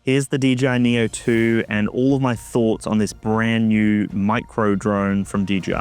Here's the DJI Neo 2 and all of my thoughts on this brand new micro drone from DJI.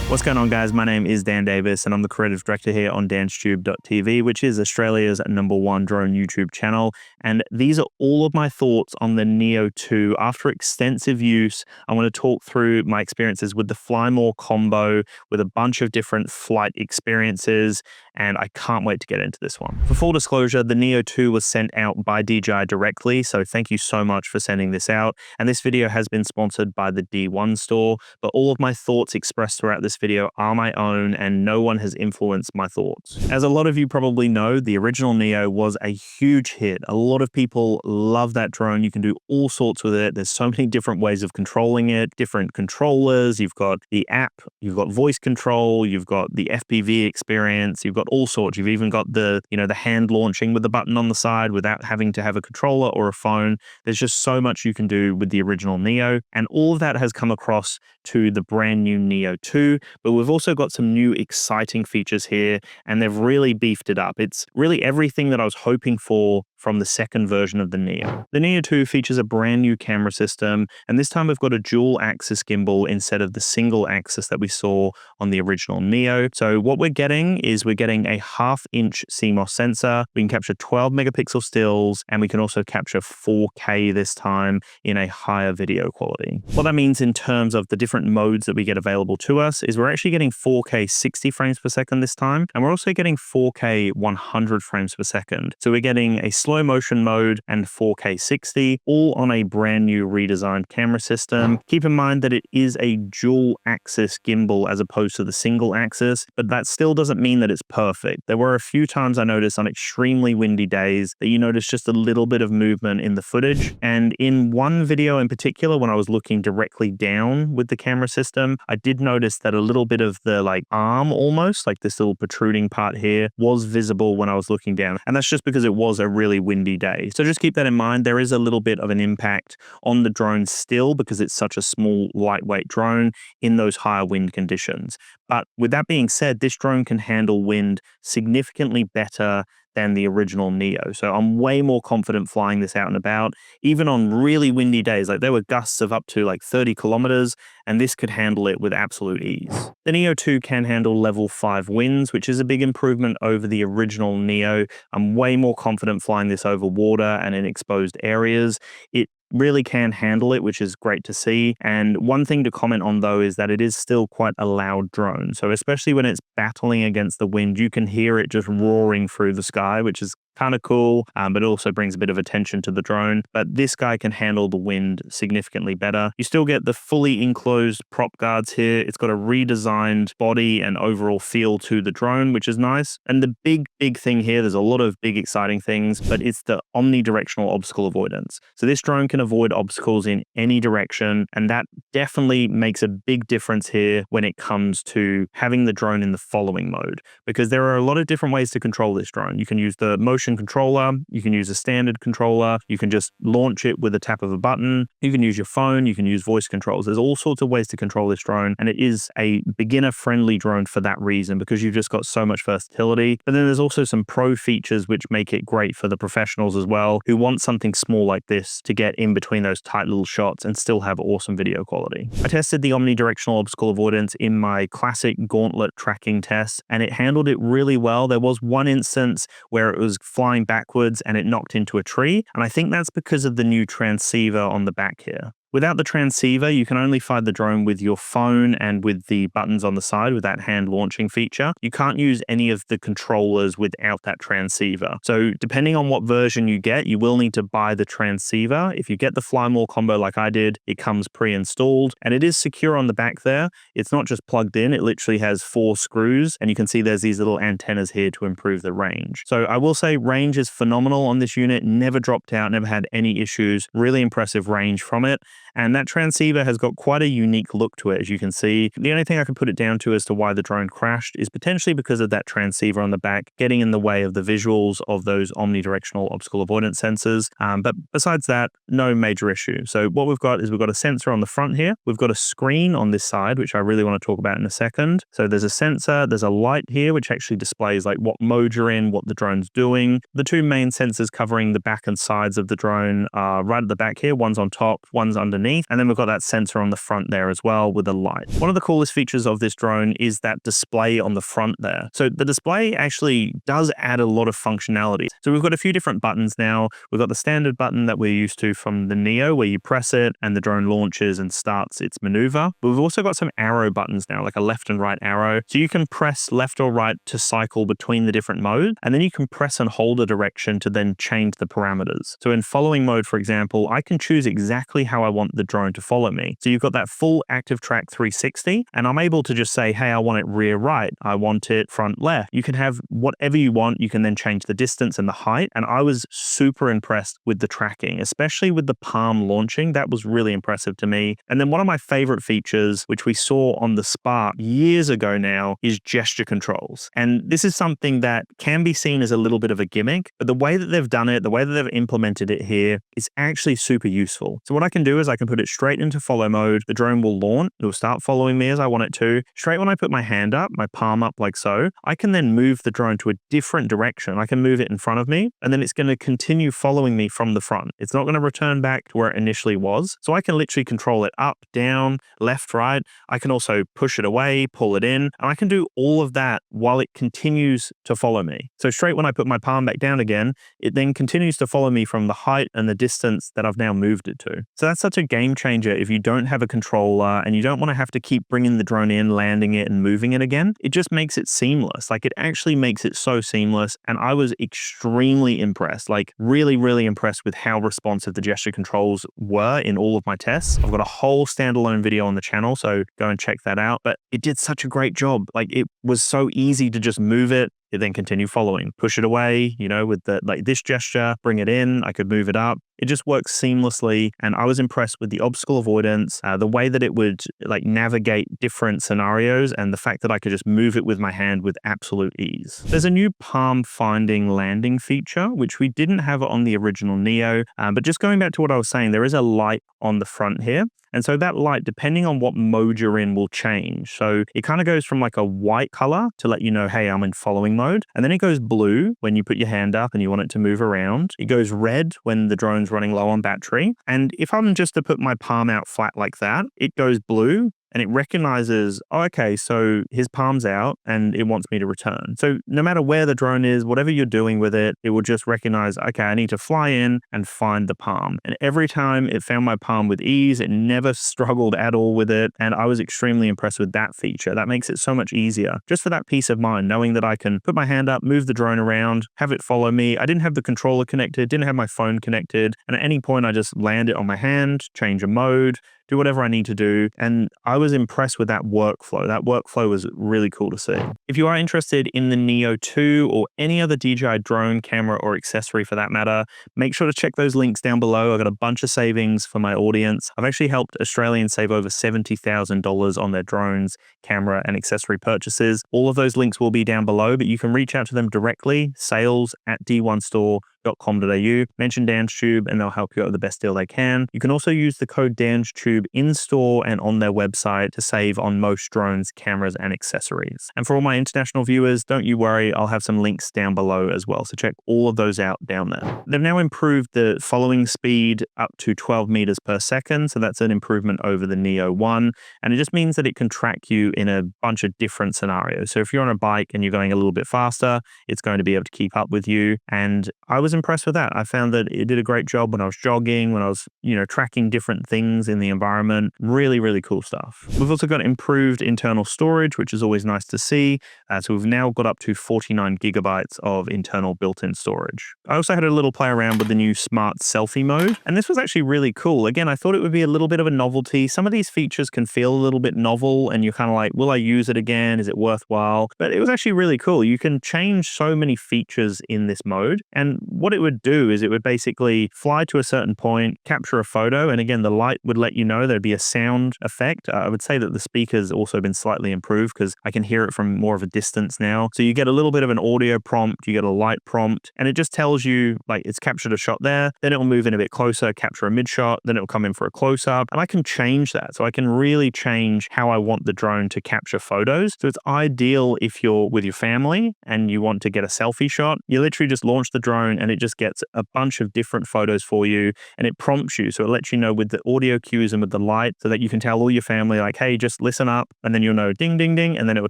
What's going on, guys? My name is Dan Davis and I'm the creative director here on DansTube.TV, which is Australia's #1 drone YouTube channel. And these are all of my thoughts on the Neo 2. After extensive use, I want to talk through my experiences with the Fly More combo with a bunch of different flight experiences, and I can't wait to get into this one. For full disclosure, the Neo 2 was sent out by DJI directly, so thank you so much for sending this out. And this video has been sponsored by the D1 store, but all of my thoughts expressed throughout this video are my own and no one has influenced my thoughts. As a lot of you probably know, the original Neo was a huge hit. A lot of people love that drone. You can do all sorts with it. There's so many different ways of controlling it, different controllers. You've got the app, you've got voice control, you've got the FPV experience, you've got all sorts. You've even got the hand launching with the button on the side without having to have a controller or a phone. There's just so much you can do with the original Neo, and all of that has come across to the brand new Neo 2. But we've also got some new exciting features here, and they've really beefed it up. It's really everything that I was hoping for from the second version of the Neo. The Neo 2 features a brand new camera system, and this time we've got a dual axis gimbal instead of the single axis that we saw on the original Neo. So what we're getting is we're getting a 1/2-inch CMOS sensor. We can capture 12 megapixel stills, and we can also capture 4K this time in a higher video quality. What that means in terms of the different modes that we get available to us is we're actually getting 4K 60 frames per second this time, and we're also getting 4K 100 frames per second. So we're getting a slow motion mode and 4K 60, all on a brand new redesigned camera system. Keep in mind that it is a dual axis gimbal as opposed to the single axis, but that still doesn't mean that it's perfect. There were a few times I noticed on extremely windy days that you notice just a little bit of movement in the footage. And in one video in particular, when I was looking directly down with the camera system, I did notice that a little bit of the arm, almost like this little protruding part here, was visible when I was looking down. And that's just because it was a really windy day. So just keep that in mind. There is a little bit of an impact on the drone still because it's such a small, lightweight drone in those higher wind conditions. But with that being said, this drone can handle wind significantly better than the original Neo. So I'm way more confident flying this out and about, even on really windy days. There were gusts of up to 30 kilometers, and this could handle it with absolute ease. The Neo 2 can handle level 5 winds, which is a big improvement over the original Neo. I'm way more confident flying this over water and in exposed areas. It really can handle it, which is great to see. And one thing to comment on though is that it is still quite a loud drone. So especially when it's battling against the wind, you can hear it just roaring through the sky, which is kind of cool, but it also brings a bit of attention to the drone. But this guy can handle the wind significantly better. You still get the fully enclosed prop guards here. It's got a redesigned body and overall feel to the drone, which is nice. And the big thing here, there's a lot of big exciting things, but it's the omnidirectional obstacle avoidance. So this drone can avoid obstacles in any direction, and that definitely makes a big difference here when it comes to having the drone in the following mode, because there are a lot of different ways to control this drone. You can use the motion controller, you can use a standard controller, you can just launch it with a tap of a button, you can use your phone, you can use voice controls. There's all sorts of ways to control this drone, and it is a beginner-friendly drone for that reason, because you've just got so much versatility. But then there's also some pro features which make it great for the professionals as well, who want something small like this to get in between those tight little shots and still have awesome video quality. I tested the omnidirectional obstacle avoidance in my classic gauntlet tracking test, and it handled it really well. There was one instance where it was flying backwards and it knocked into a tree, and I think that's because of the new transceiver on the back here. Without the transceiver, you can only fly the drone with your phone and with the buttons on the side with that hand launching feature. You can't use any of the controllers without that transceiver. So depending on what version you get, you will need to buy the transceiver. If you get the Fly More combo like I did, it comes pre-installed and it is secure on the back there. It's not just plugged in, it literally has 4 screws, and you can see there's these little antennas here to improve the range. So I will say range is phenomenal on this unit, never dropped out, never had any issues, really impressive range from it. And that transceiver has got quite a unique look to it, as you can see. The only thing I can put it down to as to why the drone crashed is potentially because of that transceiver on the back getting in the way of the visuals of those omnidirectional obstacle avoidance sensors. But besides that, no major issue. So what we've got is we've got a sensor on the front here. We've got a screen on this side, which I really want to talk about in a second. So there's a sensor, there's a light here, which actually displays like what mode you're in, what the drone's doing. The two main sensors covering the back and sides of the drone are right at the back here. One's on top, one's underneath. And then we've got that sensor on the front there as well with a light. One of the coolest features of this drone is that display on the front there. So the display actually does add a lot of functionality. So we've got a few different buttons now. We've got the standard button that we're used to from the Neo where you press it and the drone launches and starts its maneuver. But we've also got some arrow buttons now, like a left and right arrow. So you can press left or right to cycle between the different modes, and then you can press and hold a direction to then change the parameters. So in following mode, for example, I can choose exactly how I want the drone to follow me. So you've got that full active track 360, and I'm able to just say, hey, I want it rear right, I want it front left. You can have whatever you want. You can then change the distance and the height. And I was super impressed with the tracking, especially with the palm launching. That was really impressive to me. And then one of my favorite features, which we saw on the Spark years ago now, is gesture controls. And this is something that can be seen as a little bit of a gimmick, but the way that they've done it, the way that they've implemented it here is actually super useful. So what I can do is I can put it straight into follow mode. The drone will launch. It will start following me as I want it to. Straight when I put my hand up, my palm up like so, I can then move the drone to a different direction. I can move it in front of me, and then it's going to continue following me from the front. It's not going to return back to where it initially was. So I can literally control it up, down, left, right. I can also push it away, pull it in, and I can do all of that while it continues to follow me. So straight when I put my palm back down again, it then continues to follow me from the height and the distance that I've now moved it to. So that's such a game changer if you don't have a controller and you don't want to have to keep bringing the drone in, landing it and moving it again. It just makes it seamless. Like it actually makes it so seamless. And I was extremely impressed, like really, really impressed with how responsive the gesture controls were in all of my tests. I've got a whole standalone video on the channel, so go and check that out. But it did such a great job. Like it was so easy to just move it, then continue following, push it away, with the like this gesture, bring it in, I could move it up. It just works seamlessly. And I was impressed with the obstacle avoidance, the way that it would like navigate different scenarios, and the fact that I could just move it with my hand with absolute ease. There's a new palm finding landing feature, which we didn't have on the original Neo. But just going back to what I was saying, there is a light on the front here. And so that light, depending on what mode you're in, will change. So it kind of goes from like a white color to let you know, hey, I'm in following mode. And then it goes blue when you put your hand up and you want it to move around. It goes red when the drone's running low on battery. And if I'm just to put my palm out flat like that, it goes blue. And it recognizes, oh, okay, so his palm's out and it wants me to return. So no matter where the drone is, whatever you're doing with it, it will just recognize, okay, I need to fly in and find the palm. And every time it found my palm with ease, it never struggled at all with it. And I was extremely impressed with that feature. That makes it so much easier just for that peace of mind, knowing that I can put my hand up, move the drone around, have it follow me. I didn't have the controller connected, didn't have my phone connected. And at any point, I just land it on my hand, change a mode, do whatever I need to do. And I was impressed with that workflow. That workflow was really cool to see. If you are interested in the Neo2 or any other DJI drone, camera, or accessory for that matter, make sure to check those links down below. I've got a bunch of savings for my audience. I've actually helped Australians save over $70,000 on their drones, camera, and accessory purchases. All of those links will be down below, but you can reach out to them directly, sales@d1store.com.au. Mention DansTube and they'll help you out with the best deal they can. You can also use the code DansTube in-store and on their website to save on most drones, cameras, and accessories. And for all my international viewers, don't you worry, I'll have some links down below as well. So check all of those out down there. They've now improved the following speed up to 12 meters per second. So that's an improvement over the Neo1. And it just means that it can track you in a bunch of different scenarios. So if you're on a bike and you're going a little bit faster, it's going to be able to keep up with you. And I was impressed with that. I found that it did a great job when I was jogging, when I was, tracking different things in the environment. Really, really cool stuff. We've also got improved internal storage, which is always nice to see. So we've now got up to 49 gigabytes of internal built-in storage. I also had a little play around with the new smart selfie mode, and this was actually really cool. Again, I thought it would be a little bit of a novelty. Some of these features can feel a little bit novel, and you're kind of like, will I use it again? Is it worthwhile? But it was actually really cool. You can change so many features in this mode, and what it would do is it would basically fly to a certain point, capture a photo, and again, the light would let you know there'd be a sound effect. I would say that the speaker's also been slightly improved because I can hear it from more of a distance now. So you get a little bit of an audio prompt, you get a light prompt, and it just tells you like it's captured a shot there, then it'll move in a bit closer, capture a mid shot, then it'll come in for a close up, and I can change that. So I can really change how I want the drone to capture photos. So it's ideal if you're with your family and you want to get a selfie shot. You literally just launch the drone and it just gets a bunch of different photos for you, and it prompts you. So it lets you know with the audio cues and with the light so that you can tell all your family like, hey, just listen up, and then you'll know ding, ding, ding, and then it will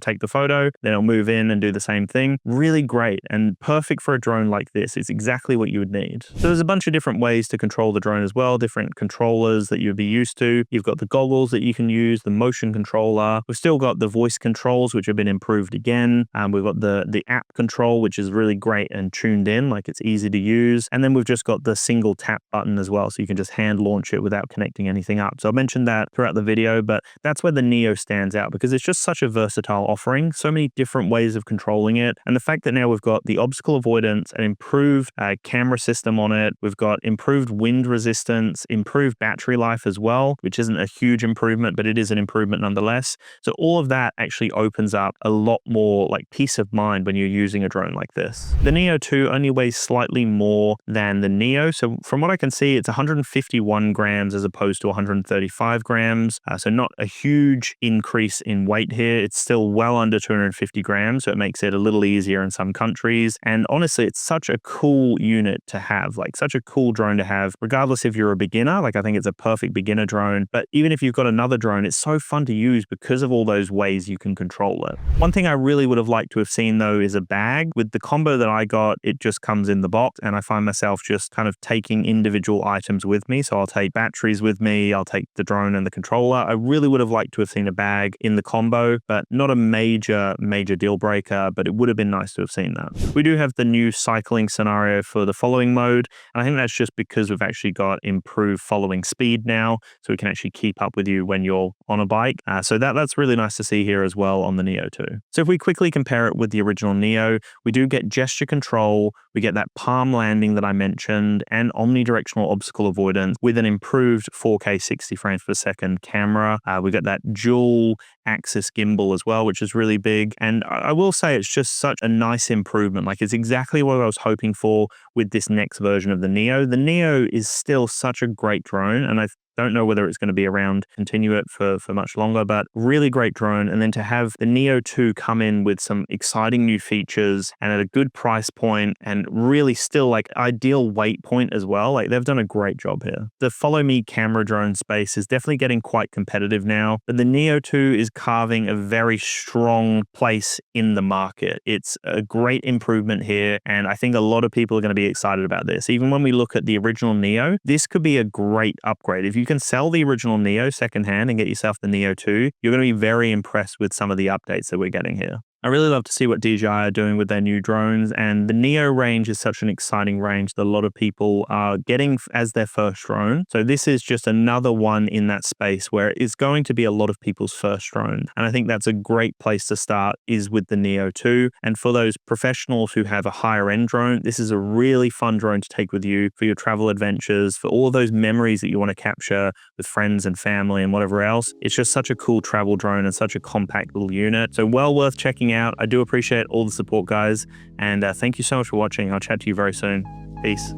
take the photo, then it'll move in and do the same thing. Really great and perfect for a drone like this. It's exactly what you would need. So there's a bunch of different ways to control the drone as well, different controllers that you'd be used to. You've got the goggles that you can use, the motion controller. We've still got the voice controls, which have been improved again. We've got the app control, which is really great and tuned in, like it's easy to use. And then we've just got the single tap button as well, so you can just hand launch it without connecting anything up. So I mentioned that throughout the video, but that's where the Neo stands out because it's just such a versatile offering, so many different ways of controlling it. And the fact that now we've got the obstacle avoidance, an improved camera system on it, we've got improved wind resistance, improved battery life as well, which isn't a huge improvement, but it is an improvement nonetheless. So all of that actually opens up a lot more like peace of mind when you're using a drone like this. The Neo2 only weighs slightly more than the Neo. So from what I can see, it's 151 grams as opposed to 135 grams. So not a huge increase in weight here. It's still well under 250 grams. So it makes it a little easier in some countries. And honestly, it's such a cool unit to have, like such a cool drone to have, regardless if you're a beginner. Like I think it's a perfect beginner drone, but even if you've got another drone, it's so fun to use because of all those ways you can control it. One thing I really would have liked to have seen though is a bag. With the combo that I got, it just comes in the box and I find myself just kind of taking individual items with me. So I'll take batteries with me, I'll take the drone and the controller. I really would have liked to have seen a bag in the combo, but not a major deal breaker, but it would have been nice to have seen that. We do have the new cycling scenario for the following mode, and I think that's just because we've actually got improved following speed now, so we can actually keep up with you when you're on a bike. So that's really nice to see here as well on the Neo2. So if we quickly compare it with the original Neo, we do get gesture control, we get that palm landing that I mentioned, and omnidirectional obstacle avoidance with an improved 4K 60 frames per second camera. We got that dual axis gimbal as well, which is really big. And I will say it's just such a nice improvement. Like it's exactly what I was hoping for with this next version of the Neo. The Neo is still such a great drone, and I don't know whether it's going to be around, continue it for much longer, but really great drone. And then to have the Neo2 come in with some exciting new features and at a good price point and really still like ideal weight point as well. Like they've done a great job here. The follow me camera drone space is definitely getting quite competitive now, but the Neo2 is carving a very strong place in the market. It's a great improvement here, and I think a lot of people are going to be excited about this. Even when we look at the original Neo, this could be a great upgrade. If you can sell the original Neo secondhand and get yourself the Neo2, you're going to be very impressed with some of the updates that we're getting here. I really love to see what DJI are doing with their new drones, and the Neo range is such an exciting range that a lot of people are getting as their first drone. So this is just another one in that space where it's going to be a lot of people's first drone. And I think that's a great place to start is with the Neo2. And for those professionals who have a higher end drone, this is a really fun drone to take with you for your travel adventures, for all of those memories that you want to capture with friends and family and whatever else. It's just such a cool travel drone and such a compact little unit. So well worth checking out. I do appreciate all the support, guys, and thank you so much for watching. I'll chat to you very soon. Peace.